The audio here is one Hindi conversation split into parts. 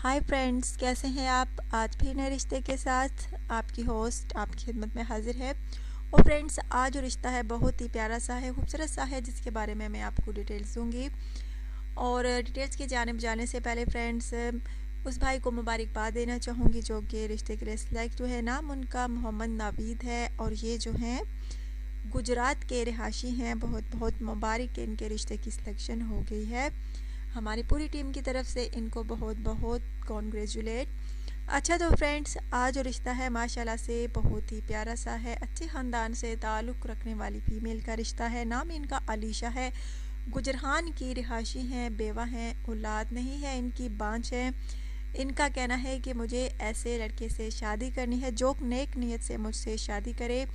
हाय फ्रेंड्स, कैसे हैं आप। आज भी नए रिश्ते के साथ आपकी होस्ट आपकी खिदमत में हाजिर है। और फ्रेंड्स, आज जो रिश्ता है बहुत ही प्यारा सा है, खूबसूरत सा है, जिसके बारे में मैं आपको डिटेल्स दूंगी। और डिटेल्स के जाने से पहले फ्रेंड्स, उस भाई को मुबारकबाद देना चाहूँगी जो कि रिश्ते के लिए सिलेक्ट हुए हैं। नाम उनका मोहम्मद नावीद है और ये जो हैं गुजरात के रिहायशी हैं। बहुत बहुत मुबारक है, इनके रिश्ते की सिलेक्शन हो गई है। हमारी पूरी टीम की तरफ से इनको बहुत बहुत कॉन्ग्रेचुलेट। अच्छा तो फ्रेंड्स, आज जो रिश्ता है माशाल्लाह से बहुत ही प्यारा सा है। अच्छे ख़ानदान से ताल्लुक़ रखने वाली फ़ीमेल का रिश्ता है। नाम इनका अलीशा है। गुजरान की रिहायशी हैं, बेवा हैं, औलाद नहीं है इनकी, बांझ है। इनका कहना है कि मुझे ऐसे लड़के से शादी करनी है जो नेक नीयत से मुझसे शादी करे,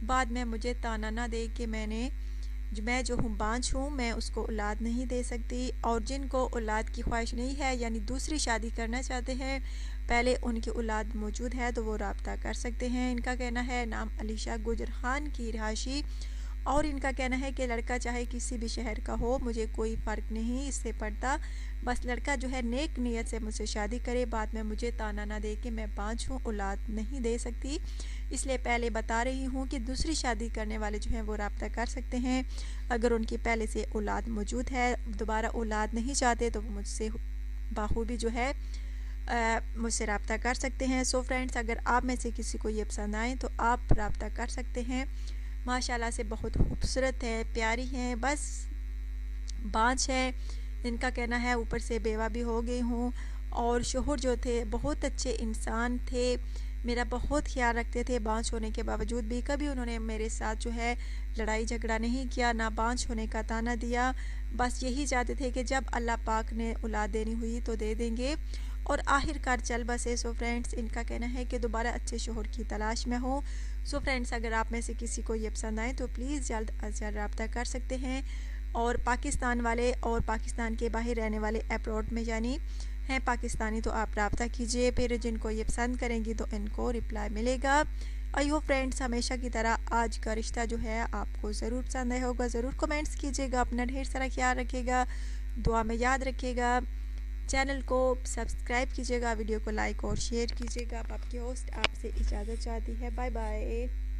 बाद में मुझे ताना ना दे कि मैं जो हूँ बांझ हूँ, मैं उसको औलाद नहीं दे सकती। और जिनको औलाद की ख्वाहिश नहीं है, यानी दूसरी शादी करना चाहते हैं, पहले उनकी औलाद मौजूद है तो वो रब्ता कर सकते हैं। इनका कहना है, नाम अलीशा, गुजरान की रिहायशी। और इनका कहना है कि लड़का चाहे किसी भी शहर का हो, मुझे कोई फ़र्क नहीं इससे पड़ता, बस लड़का जो है नेक नीयत से मुझसे शादी करे, बाद में मुझे ताना ना दे कि मैं बांझ हूँ, औलाद नहीं दे सकती। इसलिए पहले बता रही हूँ कि दूसरी शादी करने वाले जो हैं वो रब्ता कर सकते हैं। अगर उनकी पहले से औलाद मौजूद है, दोबारा औलाद नहीं चाहते, तो वो मुझसे बाखूबी जो है मुझसे रब्ता कर सकते हैं। सो फ्रेंड्स, अगर आप में से किसी को ये पसंद आए तो आप रब्ता कर सकते हैं। माशाल्लाह से बहुत खूबसूरत है, प्यारी हैं, बस बांझ है। इनका कहना है ऊपर से बेवा भी हो गई हूँ। और शोहर जो थे बहुत अच्छे इंसान थे, मेरा बहुत ख्याल रखते थे। बांझ होने के बावजूद भी कभी उन्होंने मेरे साथ जो है लड़ाई झगड़ा नहीं किया, ना बांझ होने का ताना दिया। बस यही चाहते थे कि जब अल्लाह पाक ने औलाद देनी हुई तो दे देंगे, और आखिरकार चल बसे। सो फ्रेंड्स, इनका कहना है कि दोबारा अच्छे शोहर की तलाश में हो। सो फ्रेंड्स, अगर आप में से किसी को ये पसंद आए तो प्लीज़ जल्द अज जल्द रब्ता कर सकते हैं। और पाकिस्तान वाले और पाकिस्तान के बाहर रहने वाले अब्रॉड में यानी हैं पाकिस्तानी, तो आप रब्ता कीजिए। फिर जिनको ये पसंद करेंगी तो इनको रिप्लाई मिलेगा। आई होप फ्रेंड्स, हमेशा की तरह आज का रिश्ता जो है आपको ज़रूर पसंद आया होगा। ज़रूर कमेंट्स कीजिएगा, अपना ढेर सारा ख्याल रखिएगा, दुआ में याद रखिएगा। चैनल को सब्सक्राइब कीजिएगा, वीडियो को लाइक और शेयर कीजिएगा। अब आपकी होस्ट आपसे इजाज़त चाहती है। Bye bye.